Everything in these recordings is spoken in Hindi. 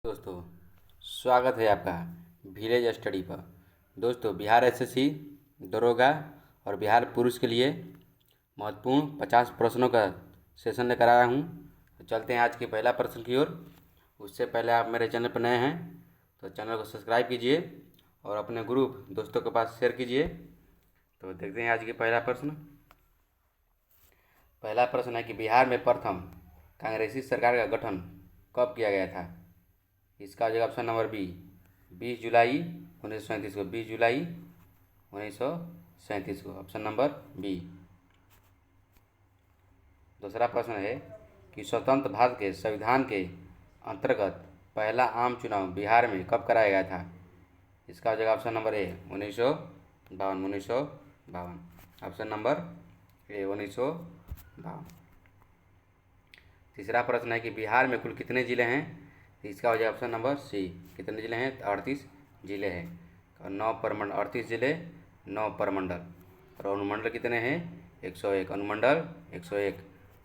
दोस्तों, स्वागत है आपका विलेज स्टडी पर। दोस्तों, बिहार एसएससी दरोगा और बिहार पुलिस के लिए महत्वपूर्ण 50 प्रश्नों का सेशन लेकर आया हूं। तो चलते हैं आज के पहला प्रश्न की ओर। उससे पहले आप मेरे चैनल पर नए हैं तो चैनल को सब्सक्राइब कीजिए और अपने ग्रुप दोस्तों के पास शेयर कीजिए। तो देखते हैं आज के पहला प्रश्न। पहला प्रश्न है कि बिहार में प्रथम कांग्रेसी सरकार का गठन कब किया गया था? इसका हो जाएगा ऑप्शन नंबर बी 20 जुलाई 1937 को। 20 जुलाई 1937 को, ऑप्शन नंबर बी। दूसरा प्रश्न है कि स्वतंत्र भारत के संविधान के अंतर्गत पहला आम चुनाव बिहार में कब कराया गया था? इसका हो जाएगा ऑप्शन नंबर ए 1952। ऑप्शन नंबर ए 1952। तीसरा प्रश्न है कि बिहार में कुल कितने ज़िले हैं? इसका हो जाएगा ऑप्शन नंबर सी। कितने ज़िले हैं? 38 ज़िले हैं और 9 प्रमंडल। 38 ज़िले, 9 प्रमंडल। और अनुमंडल कितने हैं? 101 अनुमंडल, 101।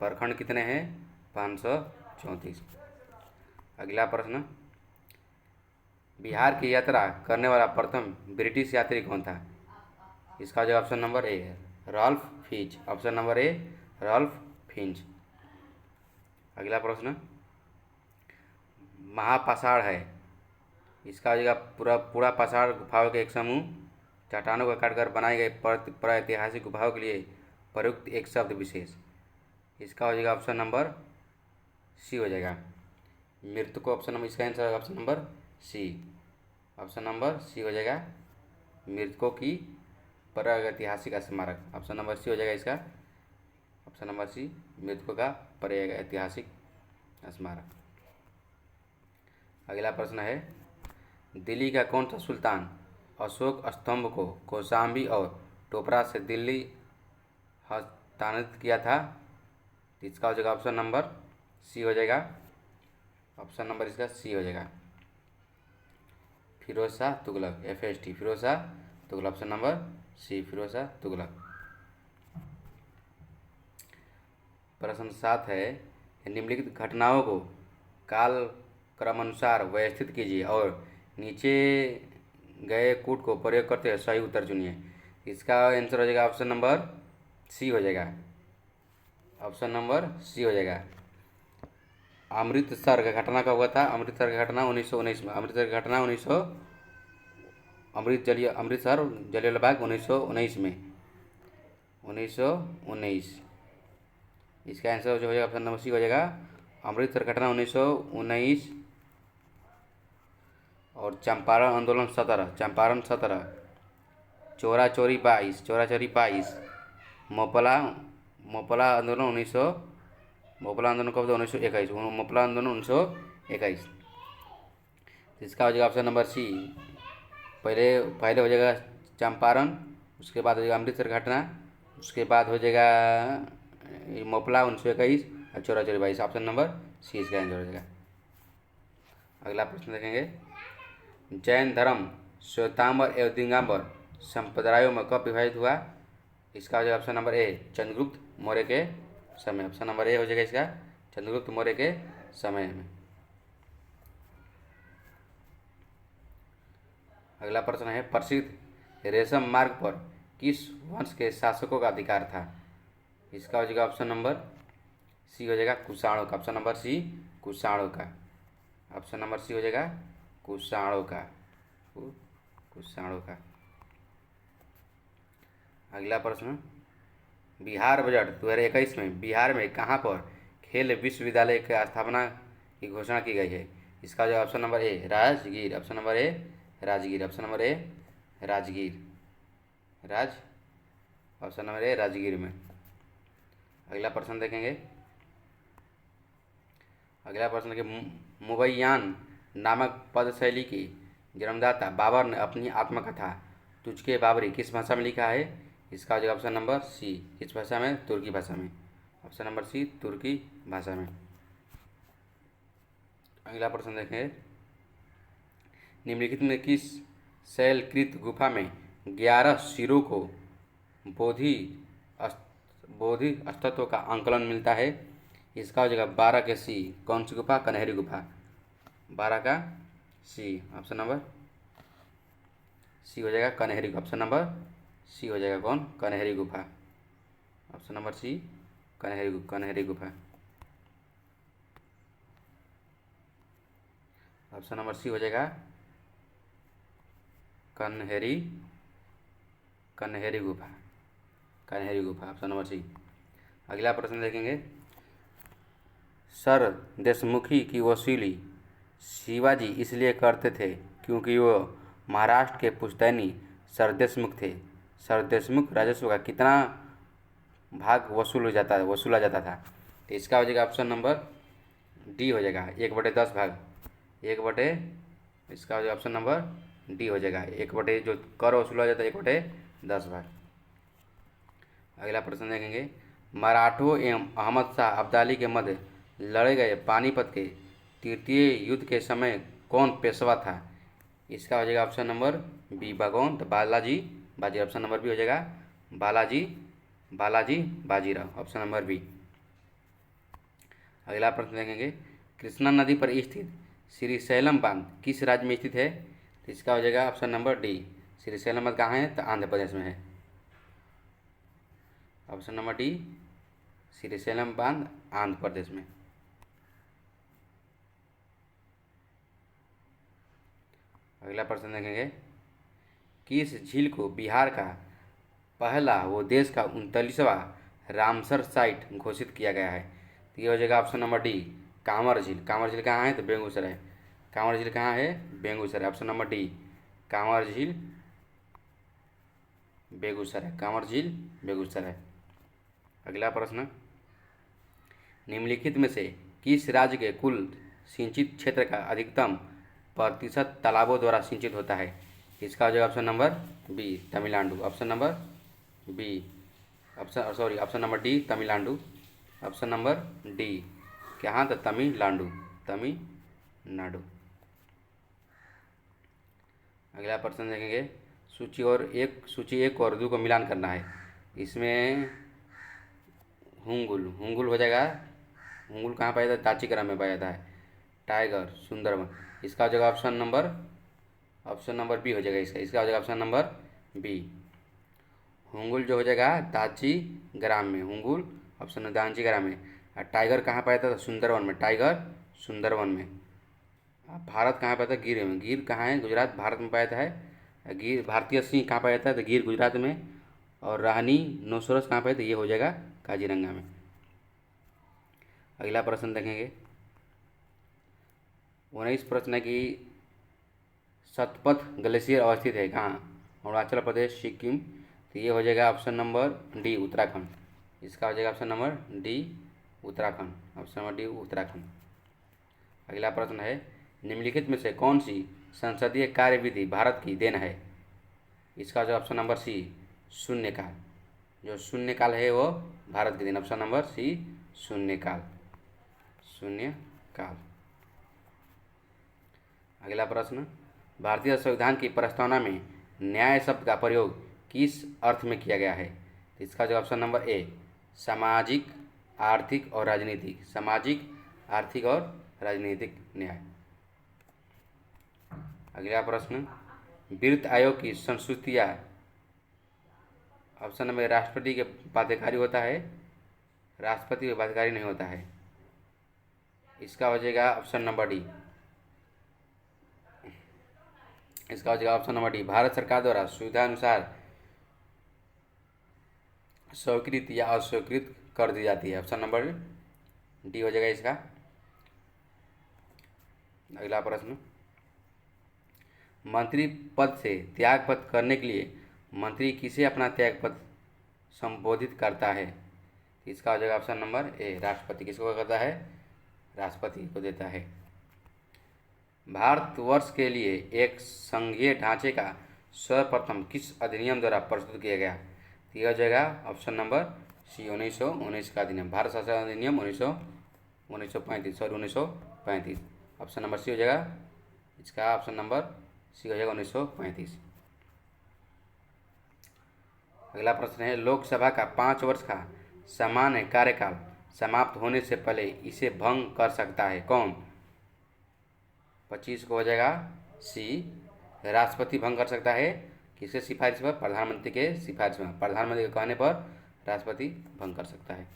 प्रखंड कितने हैं? 534। अगला प्रश्न, बिहार की यात्रा करने वाला प्रथम ब्रिटिश यात्री कौन था? इसका जो ऑप्शन नंबर ए है Ralph Finch. Option number A Ralph Finch. अगला प्रश्न, महापाषाण है, इसका हो जाएगा पूरा पाषाण गुफाओं के एक समूह चट्टानों को काटकर बनाई गई प्रागैतिहासिक गुफाओं के लिए प्रयुक्त एक शब्द विशेष। इसका हो जाएगा ऑप्शन नंबर सी हो जाएगा मृतकों। ऑप्शन नंबर, इसका answer option number C. Option number C हो जाएगा मृतकों की प्रागैतिहासिक स्मारक। ऑप्शन नंबर सी हो जाएगा इसका। ऑप्शन नंबर सी मृतकों का प्रागैतिहासिक स्मारक। अगला प्रश्न है, दिल्ली का कौन सा सुल्तान अशोक स्तंभ को कौशाम्बी और टोपरा से दिल्ली हस्तांतरित किया था? इसका हो जाएगा ऑप्शन नंबर सी हो जाएगा। ऑप्शन नंबर इसका सी हो जाएगा Firoz Shah Tughlaq. FST Firoz Shah Tughlaq. Option number C Firoz Shah Tughlaq. प्रश्न 7 है, निम्नलिखित घटनाओं को काल क्रमानुसार व्यवस्थित कीजिए और नीचे गए कूट को प्रयोग करते हुए सही उत्तर चुनिए। इसका आंसर हो जाएगा ऑप्शन नंबर सी हो जाएगा। ऑप्शन नंबर सी हो जाएगा। अमृतसर का घटना कब हुआ था? अमृतसर का घटना 1919 में। अमृतसर की घटना अमृतसर जलियांवाला बाग 1919 में। 1919। इसका आंसर जो हो जाएगा ऑप्शन नंबर सी हो जाएगा। अमृतसर घटना 1919 और चंपारण आंदोलन 17। चंपारण 17। चोरा चोरी 22। मोपला आंदोलन 1900। मोपला आंदोलन कब था? 1921। मोपला आंदोलन 1921। इसका हो जाएगा ऑप्शन नंबर सी। पहले हो जाएगा चंपारण, उसके बाद हो जाएगा अमृतसर घटना, उसके बाद हो जाएगा मोपला 1921 और चोरा चोरी 22। ऑप्शन नंबर सी इसका आंसर हो जाएगा। अगला प्रश्न देखेंगे, जैन धर्म श्वेतांबर एवं दिगंबर संप्रदायों में कब विभाजित हुआ? इसका हो जाएगा ऑप्शन नंबर ए चंद्रगुप्त मौर्य के समय। ऑप्शन नंबर ए हो जाएगा इसका चंद्रगुप्त मौर्य के समय में। अगला प्रश्न है, प्रसिद्ध रेशम मार्ग पर किस वंश के शासकों का अधिकार था? इसका हो जाएगा ऑप्शन नंबर सी हो जाएगा कुषाणों का। ऑप्शन नंबर सी कुषाणों का। ऑप्शन नंबर सी हो जाएगा कुषाणों का। कुषाणों का। अगला प्रश्न, बिहार बजट 2021 में बिहार में कहाँ पर खेल विश्वविद्यालय की स्थापना की घोषणा की गई है? इसका जो ऑप्शन नंबर ए राजगीर। ऑप्शन नंबर ए राजगीर। ऑप्शन नंबर ए राजगीर। ऑप्शन नंबर ए राजगीर में। अगला प्रश्न देखेंगे। अगला प्रश्न के मुबैयान नामक पद शैली की जन्मदाता बाबर ने अपनी आत्मकथा तुझके बाबरी किस भाषा में लिखा है? इसका हो जाएगा ऑप्शन नंबर सी। किस भाषा में? तुर्की भाषा में। ऑप्शन नंबर सी तुर्की भाषा में। अगला प्रश्न देखें, निम्नलिखित में किस शैलकृत गुफा में 11 सिरों को बोधि तत्व का आंकलन मिलता है? इसका हो जाएगा 12 के सी। कौन सी गुफा? कन्हेरी गुफा। 12 का सी, ऑप्शन नंबर सी हो जाएगा कन्हेरी। ऑप्शन नंबर सी हो जाएगा कौन? कन्हेरी गुफा। ऑप्शन नंबर सी कन्हेरी गुफा। ऑप्शन नंबर सी हो जाएगा कन्हेरी गुफा। कन्हेरी गुफा, ऑप्शन नंबर सी। अगला प्रश्न देखेंगे। सर देशमुखी की वसूली शिवाजी इसलिए करते थे क्योंकि वो महाराष्ट्र के पुश्तैनी सरदेशमुख थे। सरदेशमुख राजस्व का कितना भाग वसूला जाता था? तो इसका हो जाएगा ऑप्शन नंबर डी हो जाएगा 1/10 भाग। 1/, इसका हो जाएगा ऑप्शन नंबर डी हो जाएगा 1/, जो कर वसूला जाता है 1/10 भाग। अगला प्रश्न देखेंगे। मराठों एवं अहमद शाह अब्दाली के मध्य लड़े गए पानीपत के तृतीय युद्ध के समय कौन पेशवा था? इसका हो जाएगा option number B Bhagwant Balaji Bajirao. Option number B हो जाएगा Balaji Bajirao, option number B. अगला प्रश्न देखेंगे। कृष्णा नदी पर स्थित श्रीशैलम बांध किस राज्य में स्थित है? तो इसका हो जाएगा ऑप्शन नंबर डी। श्रीशैलम बांध कहाँ है? तो आंध्र प्रदेश में है। ऑप्शन नंबर डी, श्रीशैलम बांध आंध्र प्रदेश में। अगला प्रश्न देखेंगे। किस झील को बिहार का पहला व देश का 39वां रामसर साइट घोषित किया गया है? तो ये हो जाएगा ऑप्शन नंबर डी कांवर झील। कांवर झील कहाँ है? तो बेगूसराय। कांवर झील कहाँ है? Begusarai. Option number D Kanwar झील बेगूसराय। कांवर झील बेगूसराय। अगला प्रश्न। निम्नलिखित में से किस राज्य के कुल सिंचित क्षेत्र का अधिकतम प्रतिशत तालाबों द्वारा सिंचित होता है? इसका हो जाएगा option number B Tamil Nadu. Option number B option number D Tamil Nadu. Option number D कहाँ? तो तमिलनाडु। अगला प्रश्न देखेंगे। सूची एक और 2 को मिलान करना है। इसमें हुंगुल हो जाएगा। हुंगुल कहाँ पाया जाता है? दाची में पाया जाता है। टाइगर सुंदरवन, इसका हो जाएगा ऑप्शन नंबर बी हो जाएगा। इसका हो जाएगा ऑप्शन नंबर बी। हुंगुल जो हो जाएगा दाची ग्राम में, हुंगुल ऑप्शन दांची ग्राम में। और टाइगर कहाँ पाया जाता है? सुंदरवन में। टाइगर सुंदरवन में। भारत कहाँ पाया जाता है? गिर में। गिर कहाँ है? गुजरात भारत में पाया जाता है। गिर भारतीय सिंह कहाँ पाया जाता है? तो गिर गुजरात में। और रानी नोसोरस कहाँ पाया जाता है? ये हो जाएगा काजीरंगा में। अगला प्रश्न देखेंगे। 19 प्रश्न है कि सतपथ ग्लेशियर अवस्थित है कहाँ? अरुणाचल प्रदेश, सिक्किम। तो ये हो जाएगा ऑप्शन नंबर डी उत्तराखंड। इसका हो जाएगा option number D Uttarakhand. Option number D Uttarakhand. अगला प्रश्न है। निम्नलिखित में से कौन सी संसदीय कार्यविधि भारत की देन है? इसका जो ऑप्शन नंबर सी शून्यकाल। जो शून्यकाल है वो भारत की देन। ऑप्शन नंबर सी शून्यकाल। अगला प्रश्न। भारतीय संविधान की प्रस्तावना में न्याय शब्द का प्रयोग किस अर्थ में किया गया है? इसका जो ऑप्शन नंबर ए सामाजिक, आर्थिक और राजनीतिक। सामाजिक, आर्थिक और राजनीतिक न्याय। अगला प्रश्न। वित्त आयोग की संस्तुतियाँ ऑप्शन नंबर राष्ट्रपति के बाध्यकारी होता है, राष्ट्रपति के बाध्यकारी नहीं होता है। इसका हो जाएगा ऑप्शन नंबर डी। इसका हो जाएगा ऑप्शन नंबर डी। भारत सरकार द्वारा सुविधा अनुसार स्वीकृत या अस्वीकृत कर दी जाती है। ऑप्शन नंबर डी हो जाएगा इसका। अगला प्रश्न। मंत्री पद से त्यागपत्र करने के लिए मंत्री किसे अपना त्यागपत्र संबोधित करता है? इसका हो जाएगा ऑप्शन नंबर ए राष्ट्रपति। किसको करता है? राष्ट्रपति को देता है। भारतवर्ष के लिए एक संघीय ढांचे का सर्वप्रथम किस अधिनियम द्वारा प्रस्तुत किया गया? यह हो जाएगा ऑप्शन नंबर सी 1919 का अधिनियम। भारत शासन अधिनियम 1935। ऑप्शन नंबर सी हो जाएगा इसका। ऑप्शन नंबर सी हो जाएगा 1935। अगला प्रश्न है। लोकसभा का 5 वर्ष का सामान्य कार्यकाल समाप्त होने से पहले इसे भंग कर सकता है कौन? 25 को हो जाएगा सी, राष्ट्रपति भंग कर सकता है किसके सिफारिश पर? प्रधानमंत्री के सिफारिश पर, प्रधानमंत्री के कहने पर राष्ट्रपति भंग कर सकता है।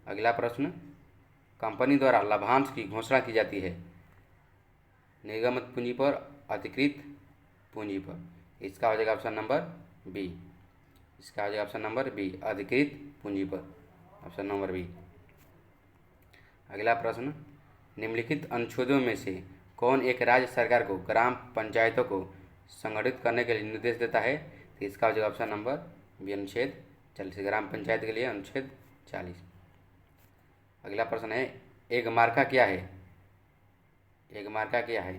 अगला प्रश्न, कंपनी द्वारा लाभांश की घोषणा की जाती है निर्गमित पूंजी पर, अधिकृत पूंजी पर? इसका हो जाएगा ऑप्शन नंबर बी, इसका हो जाएगा ऑप्शन नंबर बी, अधिकृत पूंजी पर, ऑप्शन नंबर बी। अगला प्रश्न, निम्नलिखित अनुच्छेदों में से कौन एक राज्य सरकार को ग्राम पंचायतों को संगठित करने के लिए निर्देश देता है? तो इसका हो जाएगा ऑप्शन नंबर बी, अनुच्छेद 40, ग्राम पंचायत के लिए अनुच्छेद 40। अगला प्रश्न है, एगमार्का क्या है? एगमार्का क्या है?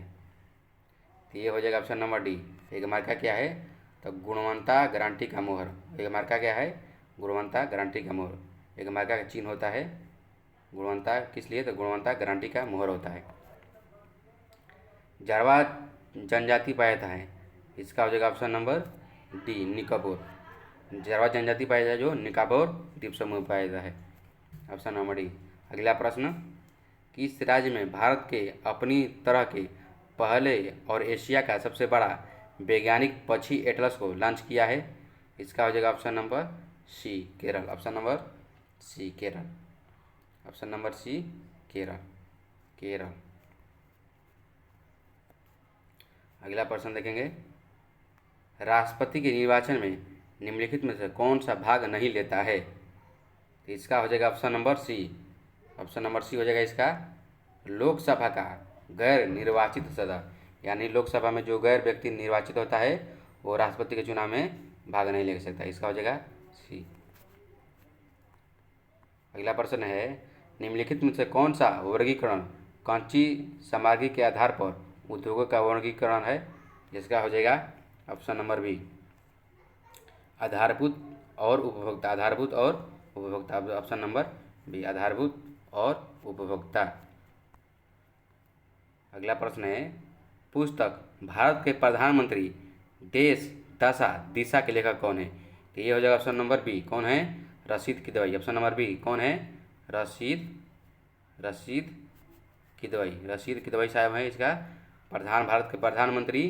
तो ये हो जाएगा ऑप्शन नंबर डी, एगमार्का क्या है? तो गुणवत्ता गारंटी का मोहर। एगमार्का क्या है? गुणवत्ता गारंटी का मोहर। एगमार्का का चिन्ह होता है गुणवत्ता, किस लिए? तो गुणवत्ता गारंटी का मोहर होता है। जारवा जनजाति पाया जाता है, इसका हो जाएगा option number D, Nicobar. Jarawa जनजाति पाया जाता है जो निकोबार द्वीप समूह में पाया जाता है, ऑप्शन नंबर डी। अगला प्रश्न, किस राज्य में भारत के अपनी तरह के पहले और एशिया का सबसे बड़ा वैज्ञानिक पक्षी एटलस को लॉन्च किया है? इसका हो जाएगा option number C, Kerala, option number C, Kerala, option number C, Kerala, Kerala. अगला प्रश्न देखेंगे, राष्ट्रपति के निर्वाचन में निम्नलिखित में से कौन सा भाग नहीं लेता है? तो इसका हो जाएगा option number C, option number C हो जाएगा इसका, लोकसभा का गैर निर्वाचित सदस्य, यानी लोकसभा में जो गैर व्यक्ति निर्वाचित होता है वो राष्ट्रपति के चुनाव में भाग नहीं ले सकता। इसका हो जाएगा सी। अगला प्रश्न है, निम्नलिखित में से कौन सा वर्गीकरण कांची सामग्री के आधार पर उद्योगों का वर्गीकरण है? जिसका हो जाएगा ऑप्शन नंबर बी, आधारभूत और उपभोक्ता, आधारभूत और उपभोक्ता, ऑप्शन नंबर बी, आधारभूत और उपभोक्ता। अगला प्रश्न है, पुस्तक भारत के प्रधानमंत्री देश दशा दिशा के लेखक कौन है? तो ये हो जाएगा ऑप्शन नंबर बी, कौन है? Rashid Kidwai, option number B, कौन है? रशीद किदवई, रशीद किदवई साहब है इसका भारत के प्रधानमंत्री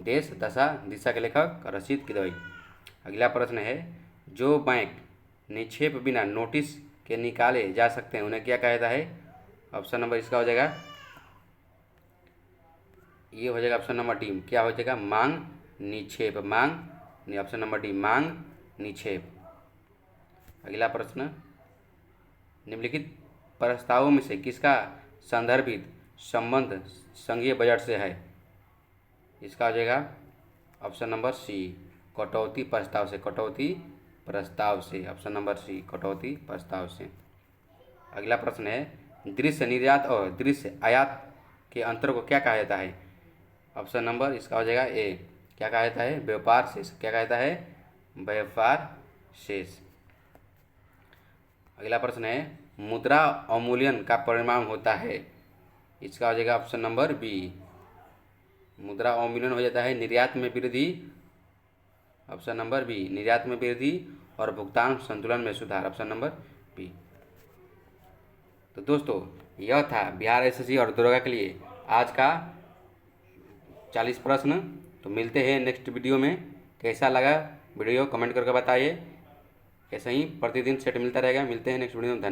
देश दशा दिशा के लेखक रशीद किदवई। अगला प्रश्न है, जो बैंक निक्षेप बिना नोटिस के निकाले जा सकते हैं उन्हें क्या कहा जाता है? ऑप्शन नंबर इसका हो जाएगा, ये हो जाएगा ऑप्शन नंबर डी, क्या हो जाएगा? मांग निक्षेप, मांग, ऑप्शन नंबर डी, मांग निक्षेप। अगला प्रश्न, निम्नलिखित प्रस्तावों में से किसका संदर्भित संबंध संघीय बजट से है? इसका हो जाएगा ऑप्शन नंबर सी, कटौती प्रस्ताव से, कटौती प्रस्ताव से, ऑप्शन नंबर सी, कटौती प्रस्ताव से। अगला प्रश्न है, दृश्य निर्यात और दृश्य आयात के अंतर को क्या कहा जाता है? ऑप्शन नंबर इसका हो जाएगा ए, क्या कहा जाता है? व्यापार शेष, क्या कहा जाता है? व्यापार शेष। अगला प्रश्न है, मुद्रा अवमूल्यन का परिणाम होता है? इसका हो जाएगा ऑप्शन नंबर बी, मुद्रा अवमूल्यन हो जाता है निर्यात में वृद्धि, ऑप्शन नंबर बी, निर्यात में वृद्धि और भुगतान संतुलन में सुधार, ऑप्शन नंबर बी। तो दोस्तों यह था बिहार एसएससी और दरोगा के लिए आज का 40 प्रश्न। तो मिलते हैं नेक्स्ट वीडियो में। कैसा लगा वीडियो कमेंट करके बताइए। ऐसे ही प्रतिदिन सेट मिलता रहेगा। मिलते हैं नेक्स्ट वीडियो में। धन्यवाद।